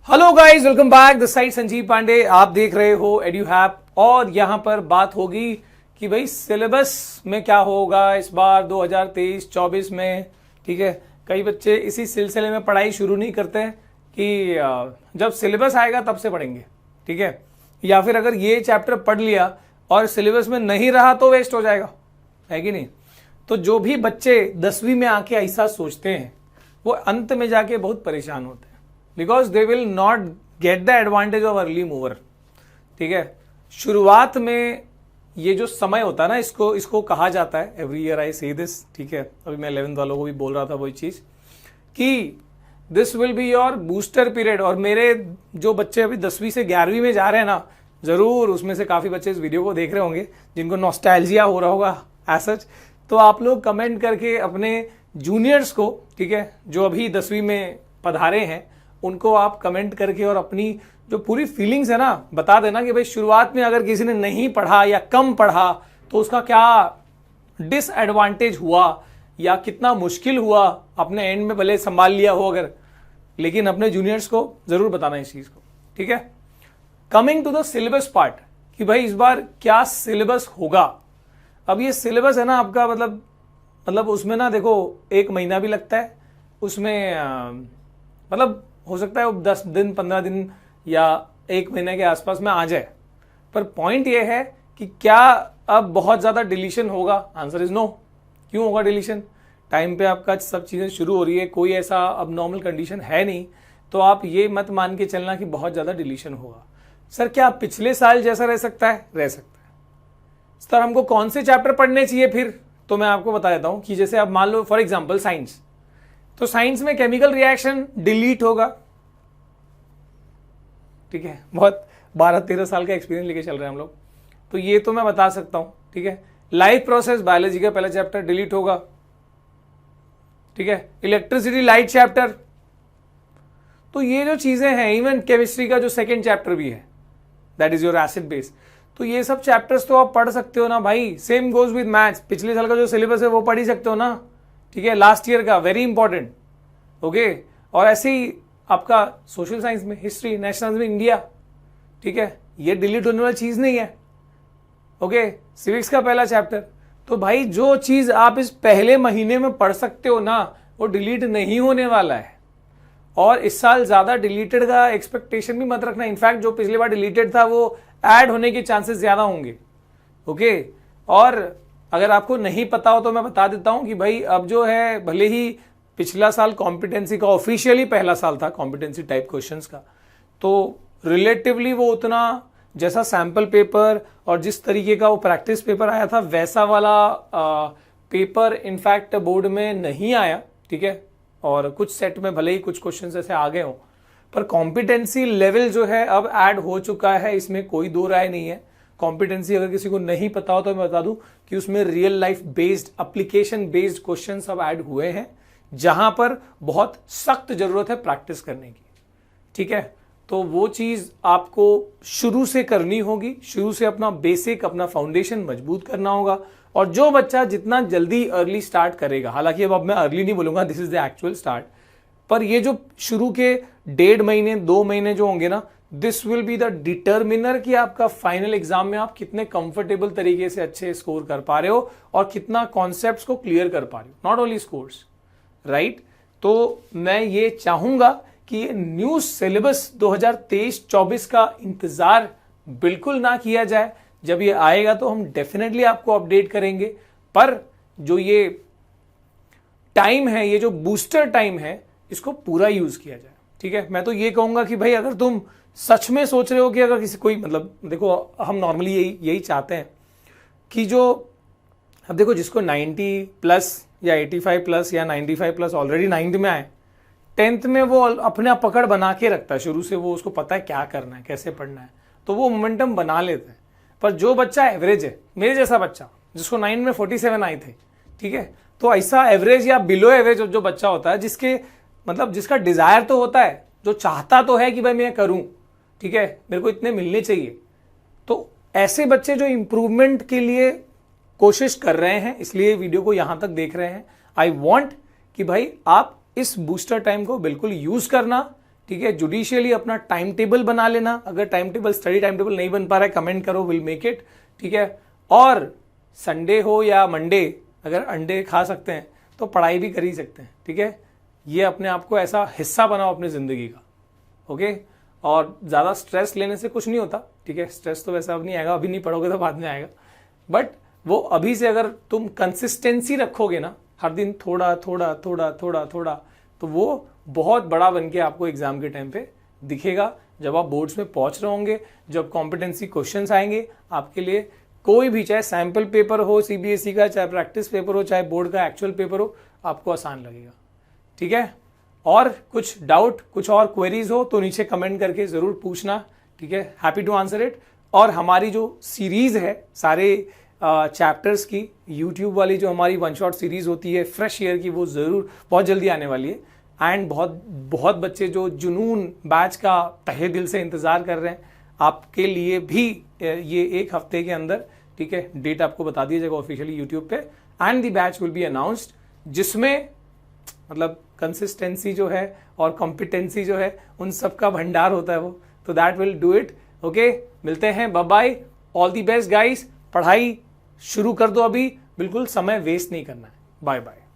Hello guys, welcome back. This side Sanjeev Pandey. आप देख रहे हो एड्यूहैप और यहां पर बात होगी कि भाई सिलेबस में क्या होगा इस बार 2023-24 में। ठीक है, कई बच्चे इसी सिलसिले में पढ़ाई शुरू नहीं करते हैं कि जब सिलेबस आएगा तब से पढ़ेंगे। ठीक है, या फिर अगर ये चैप्टर पढ़ लिया और सिलेबस में नहीं रहा तो वेस्ट हो जाएगा, है कि नहीं। तो जो भी बच्चे 10वीं में आके ऐसा सोचते हैं वो अंत में जाके बहुत परेशान होते हैं, because they will not get the advantage of early mover. ठीक है, शुरुआत में ये जो समय होता है ना, इसको कहा जाता है, एवरी ईयर आई से दिस। ठीक है, अभी मैं 11th वालों को भी बोल रहा था वही चीज कि this will be your booster period. और मेरे जो बच्चे अभी 10वीं से 11वीं में जा रहे हैं ना, जरूर उसमें से काफी बच्चे इस वीडियो को देख रहे होंगे जिनको नॉस्टैल्जिया हो रहा होगा एज। तो आप लोग कमेंट करके अपने जूनियर्स को, ठीक है, जो अभी 10वीं में पधारे हैं, उनको आप कमेंट करके और अपनी जो पूरी फीलिंग्स है ना बता देना कि भाई शुरुआत में अगर किसी ने नहीं पढ़ा या कम पढ़ा तो उसका क्या डिसएडवांटेज हुआ या कितना मुश्किल हुआ। अपने एंड में भले संभाल लिया हो अगर, लेकिन अपने जूनियर्स को जरूर बताना इस चीज को। ठीक है, coming to the syllabus part कि भाई इस बार क्या सिलेबस होगा। अब ये सिलेबस है ना आपका, मतलब उसमें ना देखो 1 महीना भी लगता है उसमें, मतलब हो सकता है वो 10 दिन 15 दिन या 1 महीने के आसपास में आ जाए। पर पॉइंट ये है कि क्या अब बहुत ज्यादा डिलीशन होगा? Answer is no. क्यों होगा डिलीशन? टाइम पे आपका सब चीजें शुरू हो रही है, कोई ऐसा अब नॉर्मल कंडीशन है नहीं, तो आप ये मत मान के चलना कि बहुत ज्यादा डिलीशन होगा। सर क्या पिछले साल जैसा रह सकता है? रह सकता है। सर हमको कौन से चैप्टर पढ़ने चाहिए फिर? तो मैं आपको बता देता हूं कि जैसे आप मान लो फॉर एग्जाम्पल साइंस, तो साइंस में केमिकल रिएक्शन डिलीट होगा। ठीक है, बहुत 12-13 साल का एक्सपीरियंस लेके चल रहे हैं हम लोग, तो ये तो मैं बता सकता हूं। ठीक है, लाइफ प्रोसेस बायोलॉजी का पहला चैप्टर डिलीट होगा। ठीक है, इलेक्ट्रिसिटी लाइट चैप्टर, तो ये जो चीजें हैं, इवन केमिस्ट्री का जो सेकेंड चैप्टर भी है that is your acid base, तो ये सब चैप्टर्स तो आप पढ़ सकते हो ना भाई। सेम गोज विद मैथ्स, पिछले साल का जो सिलेबस है वो पढ़ ही सकते हो ना। ठीक है, लास्ट ईयर का वेरी इंपॉर्टेंट। ओके, और ऐसे ही आपका सोशल साइंस में हिस्ट्री, नेशनल में इंडिया, ठीक है, ये डिलीट होने वाली चीज नहीं है। ओके, सिविक्स का पहला चैप्टर, तो भाई जो चीज आप इस पहले महीने में पढ़ सकते हो ना वो डिलीट नहीं होने वाला है। और इस साल ज्यादा डिलीटेड का एक्सपेक्टेशन भी मत रखना। इनफैक्ट जो पिछली बार डिलीटेड था वो ऐड होने के चांसेस ज्यादा होंगे। ओके, और अगर आपको नहीं पता हो तो मैं बता देता हूं कि भाई अब जो है, भले ही पिछला साल कॉम्पिटेंसी का ऑफिशियली पहला साल था कॉम्पिटेंसी टाइप क्वेश्चंस का, तो रिलेटिवली वो उतना जैसा सैंपल पेपर और जिस तरीके का वो प्रैक्टिस पेपर आया था वैसा वाला पेपर इनफैक्ट बोर्ड में नहीं आया। ठीक है, और कुछ सेट में भले ही कुछ क्वेश्चंस ऐसे आ गए हों, पर कॉम्पिटेंसी लेवल जो है अब ऐड हो चुका है, इसमें कोई दो राय नहीं है। कॉम्पिटेंसी अगर किसी को नहीं पता हो तो मैं बता दूं कि उसमें real life based, application based question अब ऐड हुए हैं, जहां पर बहुत सख्त जरूरत है प्रैक्टिस करने की। ठीक है, तो वो चीज आपको शुरू से करनी होगी, शुरू से अपना बेसिक, अपना फाउंडेशन मजबूत करना होगा। और जो बच्चा जितना जल्दी अर्ली स्टार्ट करेगा, हालांकि अब मैं अर्ली नहीं बोलूंगा, this is the actual start, पर ये जो शुरू के 1.5 महीने 2 महीने जो होंगे ना, this will be the determiner कि आपका फाइनल एग्जाम में आप कितने कंफर्टेबल तरीके से अच्छे स्कोर कर पा रहे हो और कितना कॉन्सेप्ट्स को क्लियर कर पा रहे हो, नॉट ओनली स्कोर्स, राइट। तो मैं ये चाहूंगा कि ये न्यू सिलेबस 2023-24 का इंतजार बिल्कुल ना किया जाए। जब ये आएगा तो हम डेफिनेटली आपको अपडेट करेंगे, पर जो ये टाइम है, ये जो बूस्टर टाइम है, इसको पूरा यूज किया जाए। ठीक है, मैं तो ये कहूंगा कि भाई अगर तुम सच में सोच रहे हो कि अगर किसी कोई, मतलब देखो हम नॉर्मली यही चाहते हैं कि जो, अब देखो जिसको 90+ या 85+ या 95+ ऑलरेडी 9th में आए, 10th में वो अपने आप पकड़ बना के रखता है शुरू से, वो उसको पता है क्या करना है, कैसे पढ़ना है, तो वो मोमेंटम बना लेते हैं। पर जो बच्चा एवरेज है, मेरे जैसा बच्चा जिसको 9 में 47 आए थे, ठीक है, तो ऐसा एवरेज या बिलो एवरेज जो बच्चा होता है, जिसके मतलब जिसका डिजायर तो होता है, जो चाहता तो है कि भाई मैं करूं, ठीक है, मेरे को इतने मिलने चाहिए, तो ऐसे बच्चे जो इंप्रूवमेंट के लिए कोशिश कर रहे हैं, इसलिए वीडियो को यहां तक देख रहे हैं, आई वॉन्ट कि भाई आप इस बूस्टर टाइम को बिल्कुल यूज करना, ठीक है, जुडिशियली अपना टाइम टेबल बना लेना। अगर time table, study time table नहीं बन पा रहा है, कमेंट करो, विल मेक इट। ठीक है, और संडे हो या मंडे, अगर अंडे खा सकते हैं तो पढ़ाई भी कर ही सकते हैं। ठीक है, ये अपने आप को ऐसा हिस्सा बनाओ अपनी जिंदगी का। ओके, और ज़्यादा स्ट्रेस लेने से कुछ नहीं होता। ठीक है, स्ट्रेस तो वैसा अब नहीं आएगा, अभी नहीं पढ़ोगे तो बाद में आएगा, बट वो अभी से अगर तुम कंसिस्टेंसी रखोगे ना, हर दिन थोड़ा थोड़ा थोड़ा थोड़ा थोड़ा, तो वो बहुत बड़ा बन के आपको एग्जाम के टाइम पे दिखेगा। जब आप बोर्ड्स में पहुंच रहे होंगे, जब कॉम्पिटेंसी क्वेश्चंस आएंगे आपके लिए, कोई भी, चाहे सैंपल पेपर हो सीबीएसई का, चाहे प्रैक्टिस पेपर हो, चाहे बोर्ड का एक्चुअल पेपर हो, आपको आसान लगेगा। ठीक है, और कुछ डाउट, कुछ और क्वेरीज हो तो नीचे कमेंट करके जरूर पूछना। ठीक है, हैप्पी टू आंसर इट। और हमारी जो सीरीज है सारे चैप्टर्स की, यूट्यूब वाली जो हमारी वन शॉट सीरीज होती है फ्रेश ईयर की, वो जरूर बहुत जल्दी आने वाली है। एंड बहुत बच्चे जो जुनून बैच का तहे दिल से इंतजार कर रहे हैं, आपके लिए भी ये एक हफ्ते के अंदर, ठीक है, डेट आपको बता दिया जाएगा ऑफिशियली यूट्यूब पे, and the batch will be announced, जिसमें मतलब कंसिस्टेंसी जो है और कॉम्पिटेंसी जो है, उन सब का भंडार होता है वो, तो that will do it. Okay, मिलते हैं, bye bye, all the best guys. पढ़ाई शुरू कर दो अभी, बिल्कुल समय वेस्ट नहीं करना है। Bye bye.